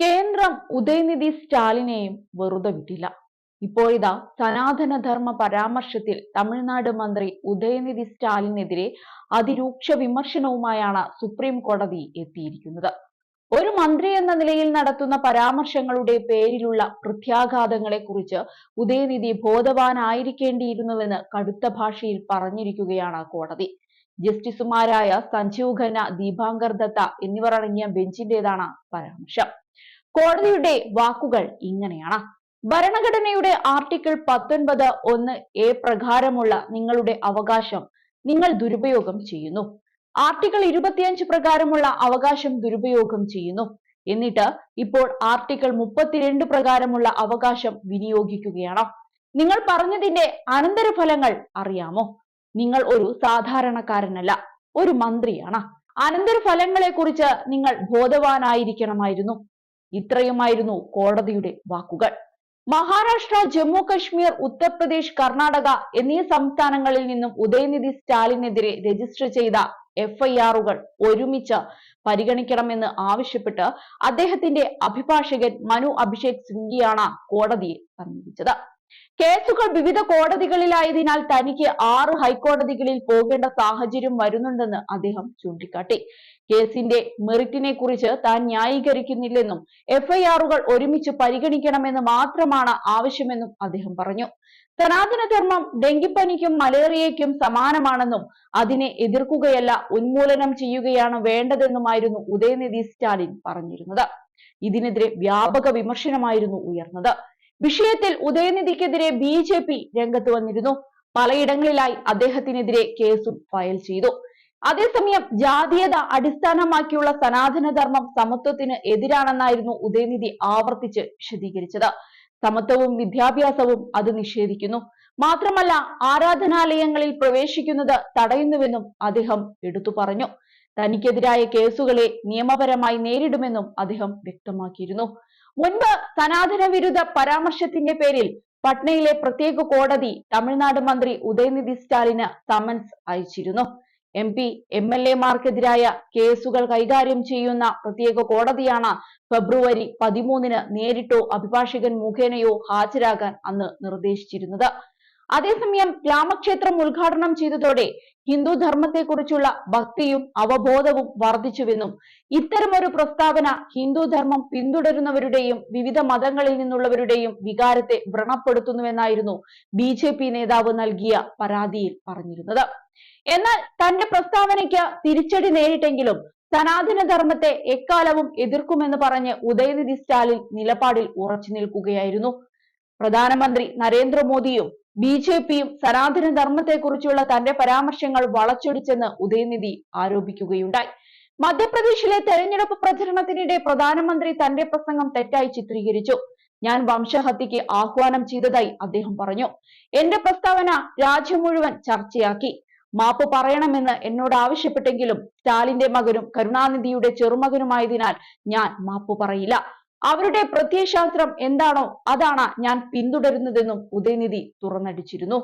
കേന്ദ്രം ഉദയനിധി സ്റ്റാലിനെയും വെറുതെ വിട്ടില്ല. ഇപ്പോഴിതാ സനാതനധർമ്മ പരാമർശത്തിൽ തമിഴ്നാട് മന്ത്രി ഉദയനിധി സ്റ്റാലിനെതിരെ അതിരൂക്ഷ വിമർശനവുമായാണ് സുപ്രീം കോടതി എത്തിയിരിക്കുന്നത്. ഒരു മന്ത്രി എന്ന നിലയിൽ നടത്തുന്ന പരാമർശങ്ങളുടെ പേരിലുള്ള പ്രത്യാഘാതങ്ങളെ കുറിച്ച് ഉദയനിധി ബോധവാനായിരിക്കേണ്ടിയിരുന്നുവെന്ന് കടുത്ത ഭാഷയിൽ പറഞ്ഞിരിക്കുകയാണ് കോടതി. ജസ്റ്റിസുമാരായ സഞ്ജീവ് ഖന്ന, ദീപാങ്കർ ദത്ത എന്നിവർ അടങ്ങിയ ബെഞ്ചിന്റേതാണ് പരാമർശം. കോടതിയുടെ വാക്കുകൾ ഇങ്ങനെയാണ്: ഭരണഘടനയുടെ ആർട്ടിക്കിൾ 19(1)(a) പ്രകാരമുള്ള നിങ്ങളുടെ അവകാശം നിങ്ങൾ ദുരുപയോഗം ചെയ്യുന്നു. ആർട്ടിക്കിൾ 25 പ്രകാരമുള്ള അവകാശം ദുരുപയോഗം ചെയ്യുന്നു. എന്നിട്ട് ഇപ്പോൾ ആർട്ടിക്കിൾ 32 പ്രകാരമുള്ള അവകാശം വിനിയോഗിക്കുകയാണോ? നിങ്ങൾ പറഞ്ഞതിന്റെ അനന്തരഫലങ്ങൾ അറിയാമോ? നിങ്ങൾ ഒരു സാധാരണക്കാരനല്ല, ഒരു മന്ത്രിയാണ്. അനന്തരഫലങ്ങളെ കുറിച്ച് നിങ്ങൾ ബോധവാനായിരിക്കണമായിരുന്നു. ഇത്രയുമായിരുന്നു കോടതിയുടെ വാക്കുകൾ. മഹാരാഷ്ട്ര, ജമ്മു കശ്മീർ, ഉത്തർപ്രദേശ്, കർണാടക എന്നീ സംസ്ഥാനങ്ങളിൽ നിന്നും ഉദയനിധി സ്റ്റാലിനെതിരെ രജിസ്റ്റർ ചെയ്ത എഫ്ഐആറുകൾ ഒരുമിച്ച് പരിഗണിക്കണമെന്ന് ആവശ്യപ്പെട്ട് അദ്ദേഹത്തിന്റെ അഭിഭാഷകൻ മനു അഭിഷേക് സിംഗ്വിയാണ് കോടതിയെ സമീപിച്ചത്. കേസുകൾ വിവിധ കോടതികളിലായതിനാൽ തനിക്ക് 6 ഹൈക്കോടതികളിൽ പോകേണ്ട സാഹചര്യം വരുന്നുണ്ടെന്ന് അദ്ദേഹം ചൂണ്ടിക്കാട്ടി. കേസിന്റെ മെറിറ്റിനെ കുറിച്ച് താൻ ന്യായീകരിക്കുന്നില്ലെന്നും എഫ്ഐആറുകൾ ഒരുമിച്ച് പരിഗണിക്കണമെന്ന് മാത്രമാണ് ആവശ്യമെന്നും അദ്ദേഹം പറഞ്ഞു. സനാതനധർമ്മം ഡെങ്കിപ്പനിക്കും മലേറിയയ്ക്കും സമാനമാണെന്നും അതിനെ എതിർക്കുകയല്ല ഉന്മൂലനം ചെയ്യുകയാണ് വേണ്ടതെന്നുമായിരുന്നു ഉദയനിധി സ്റ്റാലിൻ പറഞ്ഞിരുന്നത്. ഇതിനെതിരെ വ്യാപക വിമർശനമായിരുന്നു ഉയർന്നത്. വിഷയത്തിൽ ഉദയനിധിക്കെതിരെ ബി.ജെ.പി. രംഗത്ത് വന്നിരുന്നു. പലയിടങ്ങളിലായി അദ്ദേഹത്തിനെതിരെ കേസും ഫയൽ ചെയ്തു. അതേസമയം ജാതീയത അടിസ്ഥാനമാക്കിയുള്ള സനാതനധർമ്മം സമത്വത്തിന് എതിരാണെന്നായിരുന്നു ഉദയനിധി ആവർത്തിച്ച് വിശദീകരിച്ചത്. സമത്വവും വിദ്യാഭ്യാസവും അത് നിഷേധിക്കുന്നു. മാത്രമല്ല, ആരാധനാലയങ്ങളിൽ പ്രവേശിക്കുന്നത് തടയുന്നുവെന്നും അദ്ദേഹം എടുത്തു പറഞ്ഞു. തനിക്കെതിരായ കേസുകളെ നിയമപരമായി നേരിടുമെന്നും അദ്ദേഹം വ്യക്തമാക്കിയിരുന്നു. മുൻപ് സനാതന വിരുദ്ധ പരാമർശത്തിന്റെ പേരിൽ പട്നയിലെ പ്രത്യേക കോടതി തമിഴ്നാട് മന്ത്രി ഉദയനിധി സ്റ്റാലിന് സമൻസ് അയച്ചിരുന്നു. MP, MLA മാർക്കെതിരായ കേസുകൾ കൈകാര്യം ചെയ്യുന്ന പ്രത്യേക കോടതിയാണ് ഫെബ്രുവരി 13-ന് നേരിട്ടോ അഭിഭാഷകൻ മുഖേനയോ ഹാജരാകാൻ അന്ന് നിർദ്ദേശിച്ചിരുന്നത്. അതേസമയം രാമക്ഷേത്രം ഉദ്ഘാടനം ചെയ്തതോടെ ഹിന്ദു ധർമ്മത്തെക്കുറിച്ചുള്ള ഭക്തിയും അവബോധവും വർദ്ധിച്ചുവെന്നും ഇത്തരമൊരു പ്രസ്താവന ഹിന്ദു ധർമ്മം പിന്തുടരുന്നവരുടെയും വിവിധ മതങ്ങളിൽ നിന്നുള്ളവരുടെയും വികാരത്തെ വ്രണപ്പെടുത്തുന്നുവെന്നായിരുന്നു ബി.ജെ.പി. നേതാവ് നൽകിയ പരാതിയിൽ പറഞ്ഞിരുന്നത്. എന്നാൽ തന്റെ പ്രസ്താവനയ്ക്ക് തിരിച്ചടി നേരിട്ടെങ്കിലും സനാതനധർമ്മത്തെ എക്കാലവും എതിർക്കുമെന്ന് പറഞ്ഞ് ഉദയനിധി സ്റ്റാലിൻ നിലപാടിൽ ഉറച്ചു നിൽക്കുകയായിരുന്നു. പ്രധാനമന്ത്രി നരേന്ദ്രമോദിയും ബി.ജെ.പിയും സനാതനധർമ്മത്തെക്കുറിച്ചുള്ള തന്റെ പരാമർശങ്ങൾ വളച്ചൊടിച്ചെന്ന് ഉദയനിധി ആരോപിക്കുകയുണ്ടായി. മധ്യപ്രദേശിലെ തെരഞ്ഞെടുപ്പ് പ്രചരണത്തിനിടെ പ്രധാനമന്ത്രി തന്റെ പ്രസംഗം തെറ്റായി ചിത്രീകരിച്ചു. ഞാൻ വംശഹത്യക്ക് ആഹ്വാനം ചെയ്തതായി അദ്ദേഹം പറഞ്ഞു. എന്റെ പ്രസ്താവന രാജ്യം മുഴുവൻ ചർച്ചയാക്കി. മാപ്പ് പറയണമെന്ന് എന്നോട് ആവശ്യപ്പെട്ടെങ്കിലും സ്റ്റാലിന്റെ മകനും കരുണാനിധിയുടെ ചെറുമകനുമായതിനാൽ ഞാൻ മാപ്പ് പറയില്ല. അവരുടെ പ്രത്യയശാസ്ത്രം എന്താണോ അതാണ് ഞാൻ പിന്തുടരുന്നതെന്നും ഉദയനിധി തുറന്നടിച്ചിരുന്നു.